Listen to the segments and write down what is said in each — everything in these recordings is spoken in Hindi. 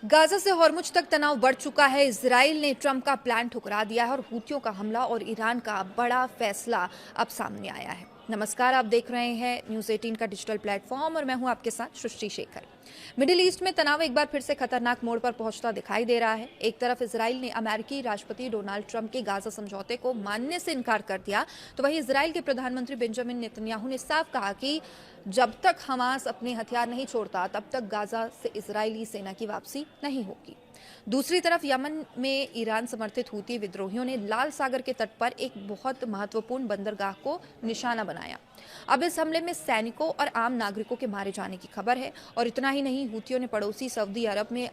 गाजा से हॉर्मुज तक तनाव बढ़ चुका है। इजराइल ने ट्रंप का प्लान ठुकरा दिया है और हूथियों का हमला और ईरान का बड़ा फैसला अब सामने आया है। नमस्कार, आप देख रहे हैं न्यूज़ 18 का डिजिटल प्लेटफॉर्म और मैं हूं आपके साथ सृष्टि शेखर। मिडिल ईस्ट में तनाव एक बार फिर से खतरनाक मोड़ पर पहुंचता दिखाई दे रहा है। एक तरफ इजराइल ने अमेरिकी राष्ट्रपति डोनाल्ड ट्रंप के गाजा समझौते को मानने से इनकार कर दिया, तो वहीं इजराइल के प्रधानमंत्री बेंजामिन नेतन्याहू ने साफ कहा कि जब तक हमास अपने हथियार नहीं छोड़ता तब तक गाजा से इजरायली सेना की वापसी नहीं होगी। दूसरी तरफ यमन में ईरान समर्थित हूती विद्रोहियों ने लाल सागर के तट पर एक बहुत महत्वपूर्ण बंदरगाह को निशाना बनाया। अब इस हमले में सैनिकों और आम नागरिकों के मारे जाने की खबर है और इतना ही नहीं, हूतियों ने पड़ोसी सऊदी अरब में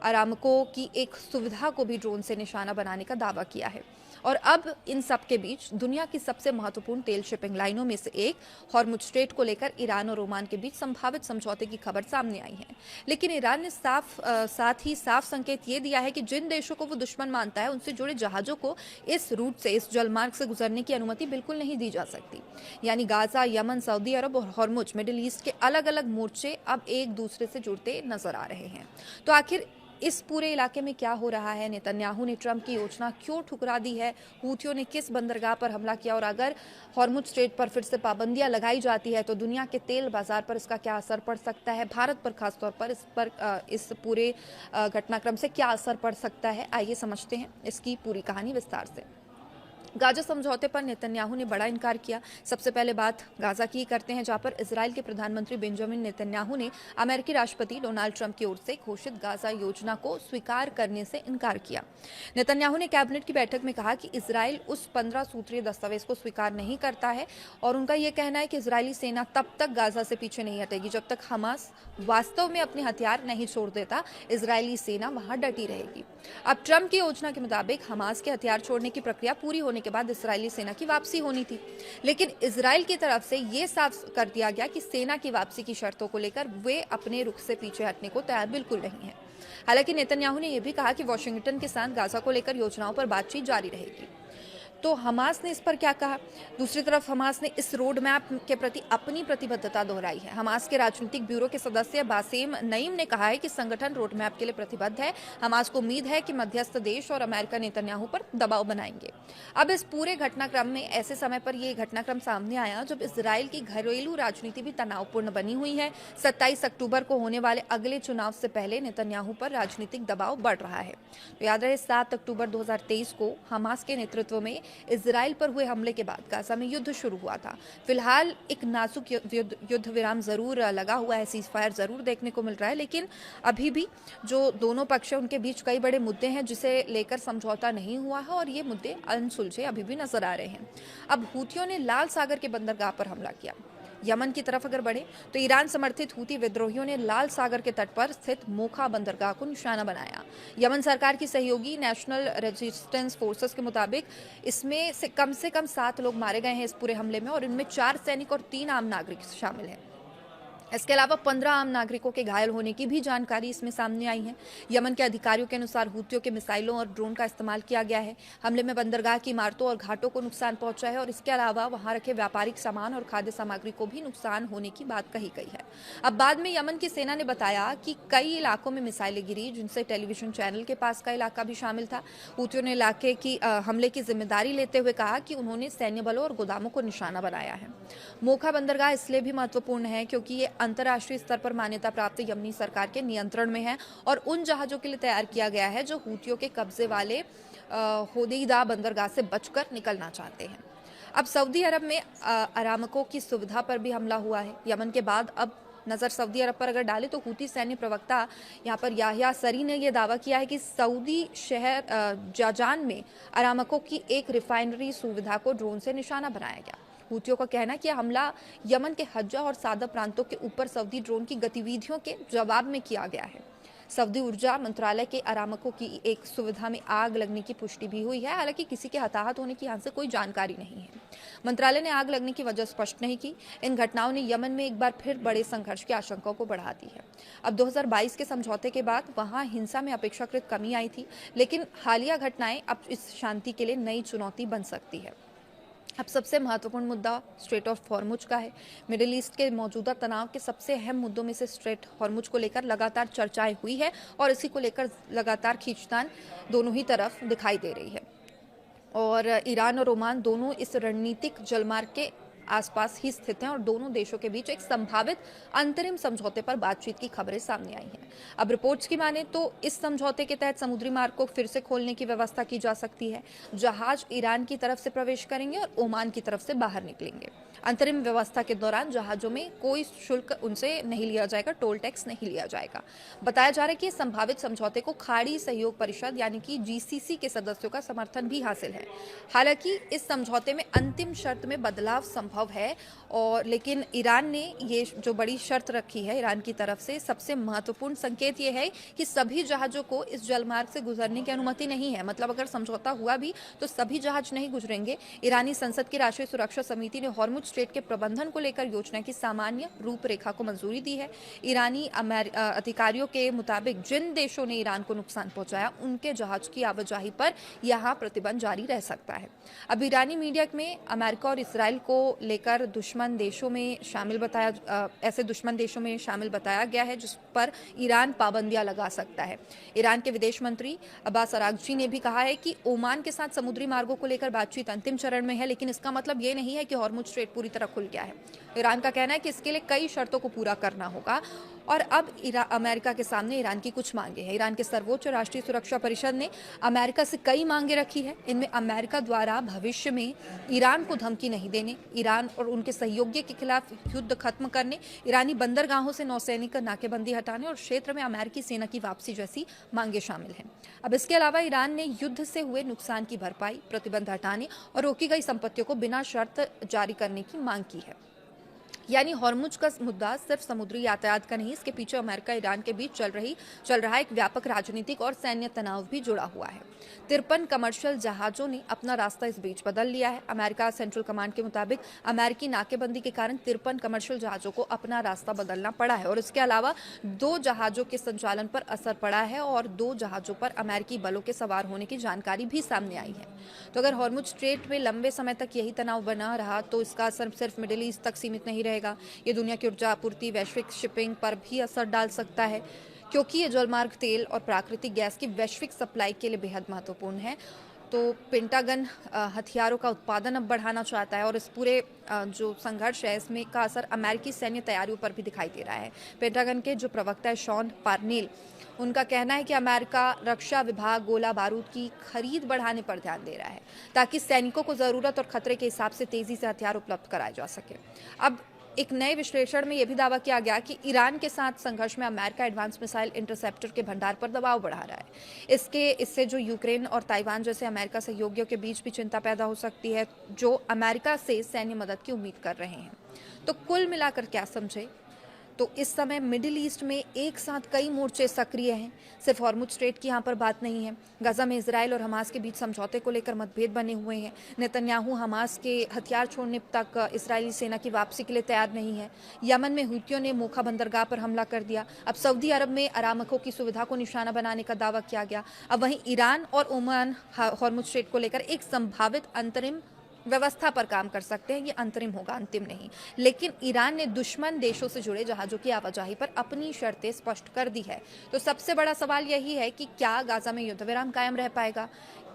अरामको की एक सुविधा को भी ड्रोन से निशाना बनाने का दावा किया है। और अब इन सब के बीच दुनिया की सबसे महत्वपूर्ण तेल शिपिंग लाइनों में से एक हॉर्मुज स्ट्रेट को लेकर ईरान और ओमान के बीच संभावित समझौते की खबर सामने आई है। लेकिन ईरान ने साथ ही साफ संकेत ये दिया है कि जिन देशों को वो दुश्मन मानता है उनसे जुड़े जहाजों को इस रूट से, इस जलमार्ग से गुजरने की अनुमति बिल्कुल नहीं दी जा सकती। यानी गाजा, यमन, सऊदी अरब और हॉर्मुज मिडिल ईस्ट के अलग अलग मोर्चे अब एक दूसरे से जुड़ते नजर आ रहे हैं। तो आखिर इस पूरे इलाके में क्या हो रहा है? नेतन्याहू ने ट्रंप की योजना क्यों ठुकरा दी है? हूथियों ने किस बंदरगाह पर हमला किया? और अगर हॉर्मुज स्ट्रेट पर फिर से पाबंदियां लगाई जाती है तो दुनिया के तेल बाजार पर इसका क्या असर पड़ सकता है? भारत पर खासतौर पर इस पूरे घटनाक्रम से क्या असर पड़ सकता है? आइए समझते हैं इसकी पूरी कहानी विस्तार से। गाजा समझौते पर नेतन्याहू ने बड़ा इनकार किया। सबसे पहले बात गाजा की करते हैं, जहां पर इजराइल के प्रधानमंत्री बेंजामिन नेतन्याहू ने अमेरिकी राष्ट्रपति डोनाल्ड ट्रंप की ओर से घोषित गाजा योजना को स्वीकार करने से इनकार किया। नेतन्याहू ने कैबिनेट की बैठक में कहा कि इजराइल उस 15 सूत्रीय दस्तावेज को स्वीकार नहीं करता है और उनका यह कहना है कि इजरायली सेना तब तक गाजा से पीछे नहीं हटेगी जब तक हमास वास्तव में अपने हथियार नहीं छोड़ देता। इजरायली सेना वहां डटी रहेगी। अब ट्रंप की योजना के मुताबिक हमास के हथियार छोड़ने की प्रक्रिया पूरी होने के बाद इजरायली सेना की वापसी होनी थी। लेकिन इजराइल की तरफ से यह साफ कर दिया गया कि सेना की वापसी की शर्तों को लेकर वे अपने रुख से पीछे हटने को तैयार बिल्कुल नहीं है। हालांकि नेतन्याहू ने यह भी कहा कि वॉशिंगटन के साथ गाजा को लेकर योजनाओं पर बातचीत जारी रहेगी। तो हमास ने इस पर क्या कहा? दूसरी तरफ हमास ने इस रोड मैप के प्रति अपनी प्रतिबद्धता दोहराई है। हमास के राजनीतिक ब्यूरो के सदस्य बासेम नईम ने कहा है कि संगठन रोड मैप के लिए प्रतिबद्ध है। हमास को उम्मीद है कि मध्यस्थ देश और अमेरिका नेतन्याहू पर दबाव बनाएंगे। अब इस पूरे घटनाक्रम में ऐसे समय पर यह घटनाक्रम सामने आया जब इजराइल की घरेलू राजनीति भी तनावपूर्ण बनी हुई है। 27 अक्टूबर को होने वाले अगले चुनाव से पहले नेतन्याहू पर राजनीतिक दबाव बढ़ रहा है। तो याद रहे, 7 अक्टूबर 2023 को हमास के नेतृत्व में इजराइल पर हुए हमले के बाद गाजा में युद्ध शुरू हुआ था। फिलहाल एक नाजुक युद्ध विराम जरूर लगा हुआ है, सीज फायर जरूर देखने को मिल रहा है, लेकिन अभी भी जो दोनों पक्ष हैं उनके बीच कई बड़े मुद्दे हैं जिसे लेकर समझौता नहीं हुआ है और ये मुद्दे अनसुलझे अभी भी नजर आ रहे हैं। अब हूथियों ने लाल सागर के बंदरगाह पर हमला किया। यमन की तरफ अगर बढ़े तो ईरान समर्थित हूती विद्रोहियों ने लाल सागर के तट पर स्थित मोखा बंदरगाह को निशाना बनाया। यमन सरकार की सहयोगी नेशनल रेजिस्टेंस फोर्सेस के मुताबिक इसमें से कम 7 लोग मारे गए हैं इस पूरे हमले में और इनमें 4 सैनिक और 3 आम नागरिक शामिल हैं। इसके अलावा 15 आम नागरिकों के घायल होने की भी जानकारी इसमें सामने आई है। यमन के अधिकारियों के अनुसार हूतियों के मिसाइलों और ड्रोन का इस्तेमाल किया गया है। हमले में बंदरगाह की इमारतों और घाटों को नुकसान पहुंचा है और इसके अलावा वहां रखे व्यापारिक सामान और खाद्य सामग्री को भी नुकसान होने की बात कही गई है। अब बाद में यमन की सेना ने बताया कि कई इलाकों में मिसाइलें गिरी, जिनसे टेलीविजन चैनल के पास का इलाका भी शामिल था। हूतियों ने इलाके की हमले की जिम्मेदारी लेते हुए कहा कि उन्होंने सैन्य बलों और गोदामों को निशाना बनाया है। मोखा बंदरगाह इसलिए भी महत्वपूर्ण है क्योंकि ये अंतर्राष्ट्रीय स्तर पर मान्यता प्राप्त यमनी सरकार के नियंत्रण में है और उन जहाजों के लिए तैयार किया गया है जो हूतियों के कब्जे वाले होदेइदा बंदरगाह से बचकर निकलना चाहते हैं। अब सऊदी अरब में अरामको की सुविधा पर भी हमला हुआ है। यमन के बाद अब नजर सऊदी अरब पर अगर डाले तो हूती सैन्य प्रवक्ता यहाँ पर याहिया सरी ने यह दावा किया है कि सऊदी शहर जाजान में अरामको की एक रिफाइनरी सुविधा को ड्रोन से निशाना बनाया गया। हूतियों का कहना है कि हमला यमन के हज्जा और सादा प्रांतों के ऊपर सऊदी ड्रोन की गतिविधियों के जवाब में किया गया है। सऊदी ऊर्जा मंत्रालय के अरामको की एक सुविधा में आग लगने की पुष्टि भी हुई है। हालांकि किसी के हताहत होने की यहाँ से कोई जानकारी नहीं है। मंत्रालय ने आग लगने की वजह स्पष्ट नहीं की। इन घटनाओं ने यमन में एक बार फिर बड़े संघर्ष की आशंकाओं को बढ़ा दी है। अब 2022 के समझौते के बाद वहां हिंसा में अपेक्षाकृत कमी आई थी, लेकिन हालिया घटनाएं अब इस शांति के लिए नई चुनौती बन सकती है। अब सबसे महत्वपूर्ण मुद्दा स्ट्रेट ऑफ हॉर्मुज का है। मिडिल ईस्ट के मौजूदा तनाव के सबसे अहम मुद्दों में से स्ट्रेट हॉर्मुज को लेकर लगातार चर्चाएं हुई है और इसी को लेकर लगातार खींचतान दोनों ही तरफ दिखाई दे रही है। और ईरान और ओमान दोनों इस रणनीतिक जलमार्ग के आसपास ही स्थित हैं और दोनों देशों के बीच एक संभावित अंतरिम समझौते पर बातचीत की खबरें सामने आई हैं। अब रिपोर्ट्स की माने तो इस समझौते के तहत समुद्री मार्ग को फिर से खोलने की व्यवस्था की जा सकती है। जहाज ईरान की तरफ से प्रवेश करेंगे और ओमान की तरफ से बाहर निकलेंगे। अंतरिम व्यवस्था के दौरान जहाजों में कोई शुल्क उनसे नहीं लिया जाएगा, टोल टैक्स नहीं लिया जाएगा। बताया जा रहा है कि संभावित समझौते को खाड़ी सहयोग परिषद यानी कि जीसीसी के सदस्यों का समर्थन भी हासिल है। हालांकि इस समझौते में अंतिम शर्त में बदलाव संभव है और लेकिन ईरान ने ये जो बड़ी शर्त रखी है ईरान की तरफ से, सबसे महत्वपूर्ण संकेत ये है कि सभी जहाजों को इस जलमार्ग से गुजरने की अनुमति नहीं है। मतलब अगर समझौता हुआ भी तो सभी जहाज नहीं गुजरेंगे। ईरानी संसद की राष्ट्रीय सुरक्षा समिति ने हॉर्मुज स्ट्रेट के प्रबंधन को लेकर योजना की सामान्य रूपरेखा को मंजूरी दी है। ईरानी अधिकारियों के मुताबिक जिन देशों ने ईरान को नुकसान पहुंचाया उनके जहाज की आवाजाही पर यहां प्रतिबंध जारी रह सकता है। अब ईरानी मीडिया में अमेरिका और इसराइल को लेकर ऐसे दुश्मन देशों में शामिल बताया गया है जिस पर ईरान पाबंदियां लगा सकता है। ईरान के विदेश मंत्री अब्बास अरागची ने भी कहा है कि ओमान के साथ समुद्री मार्गों को लेकर बातचीत अंतिम चरण में है, लेकिन इसका मतलब ये नहीं है कि हॉर्मुज स्ट्रेट पूरी तरह खुल गया है। ईरान का कहना है कि इसके लिए कई शर्तों को पूरा करना होगा और अब अमेरिका के सामने ईरान की कुछ मांगे हैं। ईरान के सर्वोच्च राष्ट्रीय सुरक्षा परिषद ने अमेरिका से कई मांगे रखी है। इनमें अमेरिका द्वारा भविष्य में ईरान को धमकी नहीं देने, ईरान और उनके सहयोगी के खिलाफ युद्ध खत्म करने, ईरानी बंदरगाहों से नौसैनिक नाकेबंदी हटाने और क्षेत्र में अमेरिकी सेना की वापसी जैसी मांगे शामिल हैं। अब इसके अलावा ईरान ने युद्ध से हुए नुकसान की भरपाई, प्रतिबंध हटाने और रोकी गई संपत्तियों को बिना शर्त जारी करने की मांग की है। यानी हॉर्मुज का मुद्दा सिर्फ समुद्री यातायात का नहीं, इसके पीछे अमेरिका ईरान के बीच चल रहा एक व्यापक राजनीतिक और सैन्य तनाव भी जुड़ा हुआ है। 53 कमर्शियल जहाजों ने अपना रास्ता इस बीच बदल लिया है। अमेरिका सेंट्रल कमांड के मुताबिक अमेरिकी नाकेबंदी के कारण 53 कमर्शियल जहाजों को अपना रास्ता बदलना पड़ा है और इसके अलावा 2 जहाजों के संचालन पर असर पड़ा है और 2 जहाजों पर अमेरिकी बलों के सवार होने की जानकारी भी सामने आई है। तो अगर हॉर्मुज स्ट्रेट में लंबे समय तक यही तनाव बना रहा तो इसका असर सिर्फ मिडिल ईस्ट तक सीमित नहीं रहेगा। ये दुनिया की ऊर्जा आपूर्ति, वैश्विक शिपिंग पर भी असर डाल सकता है, क्योंकि ये जलमार्ग तेल और प्राकृतिक गैस की वैश्विक सप्लाई के लिए बेहद महत्वपूर्ण है। तो पेंटागन हथियारों का उत्पादन अब बढ़ाना चाहता है और इस पूरे जो संघर्ष है इसमें का असर अमेरिकी सैन्य तैयारियों पर भी दिखाई दे रहा है। पेंटागन के जो प्रवक्ता है शॉन पार्नेल, उनका कहना है कि अमेरिका रक्षा विभाग गोला बारूद की खरीद बढ़ाने पर ध्यान दे रहा है ताकि सैनिकों को जरूरत और खतरे के हिसाब से तेजी से हथियार उपलब्ध कराए जा सके। अब एक नए विश्लेषण में यह भी दावा किया गया कि ईरान के साथ संघर्ष में अमेरिका एडवांस मिसाइल इंटरसेप्टर के भंडार पर दबाव बढ़ा रहा है। इससे जो यूक्रेन और ताइवान जैसे अमेरिका सहयोगियों के बीच भी चिंता पैदा हो सकती है, जो अमेरिका से सैन्य मदद की उम्मीद कर रहे हैं। तो कुल मिलाकर क्या समझे, तो इस समय मिडिल ईस्ट में एक साथ कई मोर्चे सक्रिय हैं। सिर्फ हॉर्मुज स्ट्रेट की यहाँ पर बात नहीं है। गाजा में इजराइल और हमास के बीच समझौते को लेकर मतभेद बने हुए हैं। नेतन्याहू हमास के हथियार छोड़ने तक इजरायली सेना की वापसी के लिए तैयार नहीं है। यमन में हुतियों ने मोखा बंदरगाह पर हमला कर दिया। अब सऊदी अरब में अरामको की सुविधा को निशाना बनाने का दावा किया गया। अब वहीं ईरान और ओमान हॉर्मुज स्ट्रेट को लेकर एक संभावित अंतरिम व्यवस्था पर काम कर सकते हैं। ये अंतरिम होगा, अंतिम नहीं। लेकिन ईरान ने दुश्मन देशों से जुड़े जहाजों की आवाजाही पर अपनी शर्तें स्पष्ट कर दी है। तो सबसे बड़ा सवाल यही है कि क्या गाजा में युद्ध विराम कायम रह पाएगा,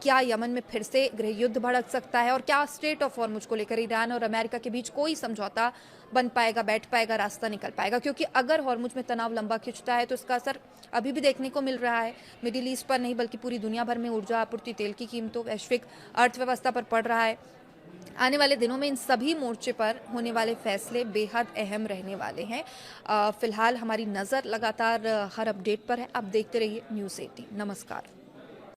क्या यमन में फिर से गृह युद्ध भड़क सकता है और क्या स्ट्रेट ऑफ हॉर्मुज को लेकर ईरान और अमेरिका के बीच कोई समझौता बन पाएगा, बैठ पाएगा, रास्ता निकल पाएगा। क्योंकि अगर हॉर्मुज में तनाव लंबा खिंचता है तो इसका असर अभी भी देखने को मिल रहा है। मिडिल ईस्ट पर नहीं बल्कि पूरी दुनिया भर में ऊर्जा आपूर्ति, तेल की कीमतों, वैश्विक अर्थव्यवस्था पर पड़ रहा है। आने वाले दिनों में इन सभी मोर्चे पर होने वाले फैसले बेहद अहम रहने वाले हैं। फिलहाल हमारी नज़र लगातार हर अपडेट पर है। आप देखते रहिए न्यूज़ 18। नमस्कार।